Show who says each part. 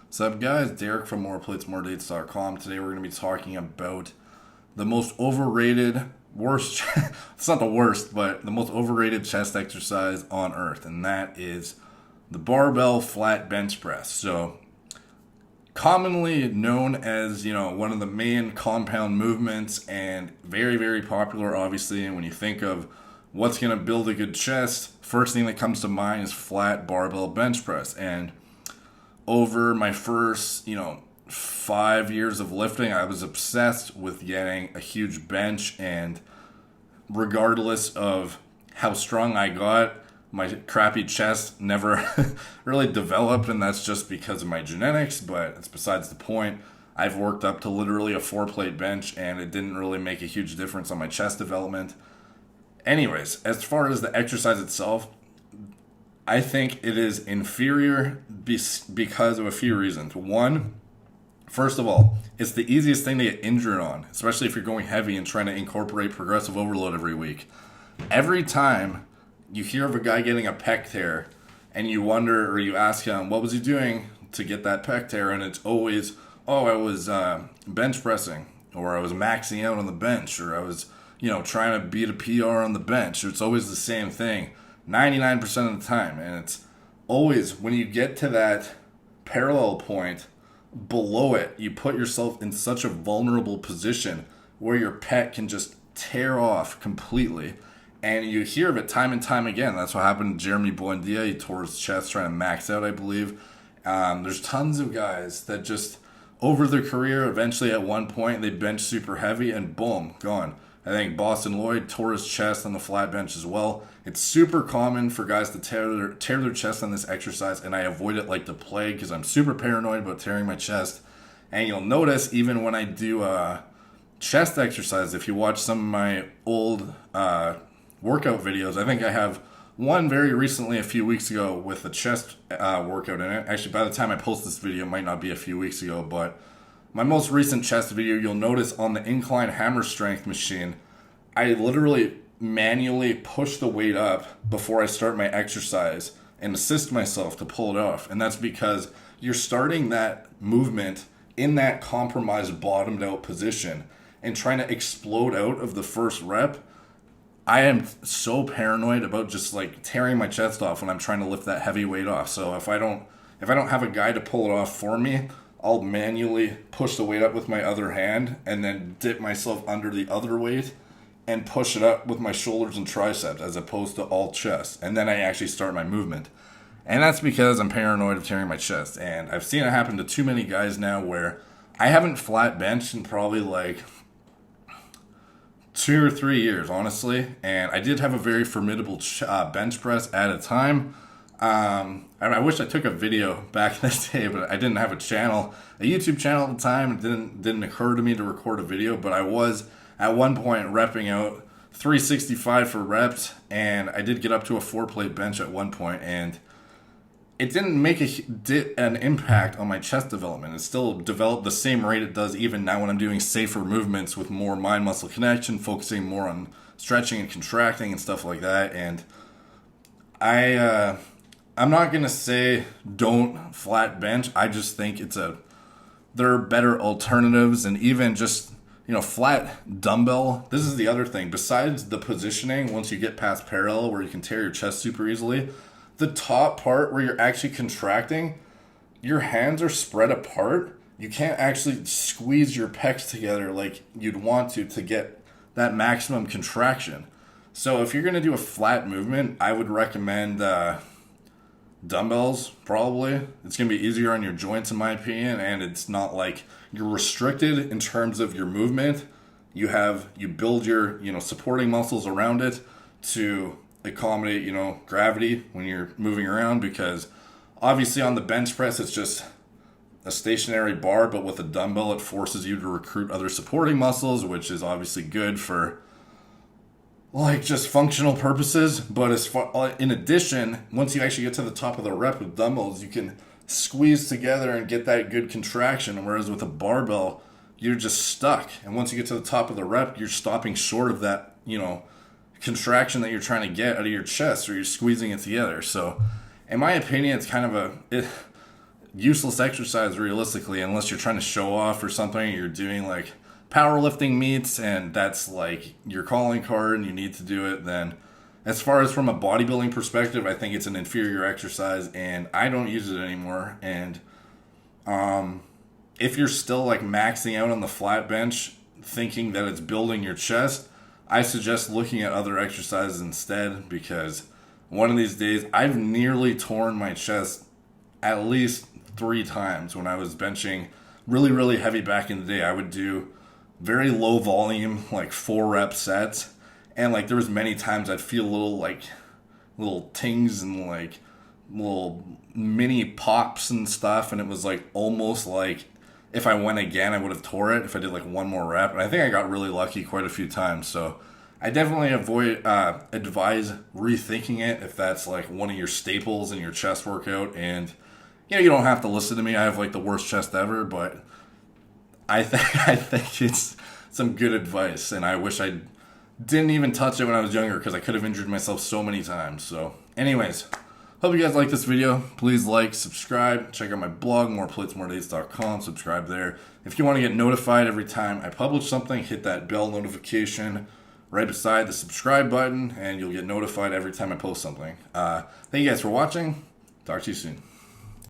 Speaker 1: What's up, guys? Derek from MorePlatesMoreDates.com. Today we're going to be talking about the most overrated, worst, it's not the worst, but the most overrated chest exercise on earth, and that is the barbell flat bench press. So, commonly known as, one of the main compound movements and very, very popular, obviously. And when you think of what's going to build a good chest, first thing that comes to mind is flat barbell bench press. And over my first, 5 years of lifting, I was obsessed with getting a huge bench. And regardless of how strong I got, my crappy chest never really developed. And that's just because of my genetics, but it's besides the point. I've worked up to literally a 4-plate bench, and it didn't really make a huge difference on my chest development. Anyways, as far as the exercise itself, I think it is inferior because of a few reasons. One, first of all, it's the easiest thing to get injured on, especially if you're going heavy and trying to incorporate progressive overload every week. Every time you hear of a guy getting a pec tear and you wonder, or you ask him, what was he doing to get that pec tear? And it's always, oh, I was bench pressing, or I was maxing out on the bench, or I was, trying to beat a PR on the bench. It's always the same thing 99% of the time. And it's always when you get to that parallel point below it, you put yourself in such a vulnerable position where your pec can just tear off completely. And you hear of it time and time again. That's what happened to Jeremy Buendia. He tore his chest trying to max out, I believe. There's tons of guys that just, over their career, eventually at one point, they bench super heavy and boom, gone. I think Boston Lloyd tore his chest on the flat bench as well. It's super common for guys to tear their chest on this exercise, and I avoid it like the plague because I'm super paranoid about tearing my chest. And you'll notice even when I do chest exercise, if you watch some of my old workout videos, I think I have one very recently a few weeks ago with a chest workout in it. Actually, by the time I post this video, it might not be a few weeks ago, but my most recent chest video, you'll notice on the incline hammer strength machine, I literally manually push the weight up before I start my exercise and assist myself to pull it off. And that's because you're starting that movement in that compromised bottomed out position and trying to explode out of the first rep. I am so paranoid about just like tearing my chest off when I'm trying to lift that heavy weight off. So if I don't have a guy to pull it off for me, I'll manually push the weight up with my other hand and then dip myself under the other weight and push it up with my shoulders and triceps as opposed to all chest. And then I actually start my movement. And that's because I'm paranoid of tearing my chest. And I've seen it happen to too many guys now where I haven't flat benched in probably like 2 or 3 years, honestly. And I did have a very formidable bench press at a time. I wish I took a video back in the day, but I didn't have a YouTube channel at the time. It didn't occur to me to record a video, but I was at one point repping out 365 for reps, and I did get up to a 4-plate bench at one point, and it didn't make an impact on my chest development. It still developed the same rate it does even now when I'm doing safer movements with more mind-muscle connection, focusing more on stretching and contracting and stuff like that. And I'm not going to say don't flat bench. I just think there are better alternatives, and even just, flat dumbbell. This is the other thing. Besides the positioning, once you get past parallel where you can tear your chest super easily, the top part where you're actually contracting, your hands are spread apart. You can't actually squeeze your pecs together like you'd want to get that maximum contraction. So if you're going to do a flat movement, I would recommend dumbbells, probably. It's going to be easier on your joints, in my opinion, and it's not like you're restricted in terms of your movement. You build your, supporting muscles around it to accommodate, gravity when you're moving around, because obviously on the bench press, it's just a stationary bar, but with a dumbbell, it forces you to recruit other supporting muscles, which is obviously good for like just functional purposes. But in addition, once you actually get to the top of the rep with dumbbells, you can squeeze together and get that good contraction. Whereas with a barbell, you're just stuck. And once you get to the top of the rep, you're stopping short of that, contraction that you're trying to get out of your chest, or you're squeezing it together. So in my opinion, it's kind of useless exercise realistically, unless you're trying to show off or something. You're doing like powerlifting meets and that's like your calling card and you need to do it. Then as far as from a bodybuilding perspective, I think it's an inferior exercise and I don't use it anymore. And if you're still like maxing out on the flat bench thinking that it's building your chest, I suggest looking at other exercises instead, because one of these days I've nearly torn my chest at least 3 times when I was benching really, really heavy back in the day. I would do very low volume, like 4 rep sets. And like there was many times I'd feel little tings and like little mini pops and stuff. And it was like almost like if I went again, I would have tore it if I did like one more rep. And I think I got really lucky quite a few times. So I definitely advise rethinking it if that's like one of your staples in your chest workout. And you don't have to listen to me. I have like the worst chest ever, but I think it's some good advice, and I wish I didn't even touch it when I was younger because I could have injured myself so many times. So, anyways, hope you guys like this video. Please like, subscribe, check out my blog, moreplates.moredates.com. Subscribe there. If you want to get notified every time I publish something, hit that bell notification right beside the subscribe button, and you'll get notified every time I post something. Thank you guys for watching. Talk to you soon.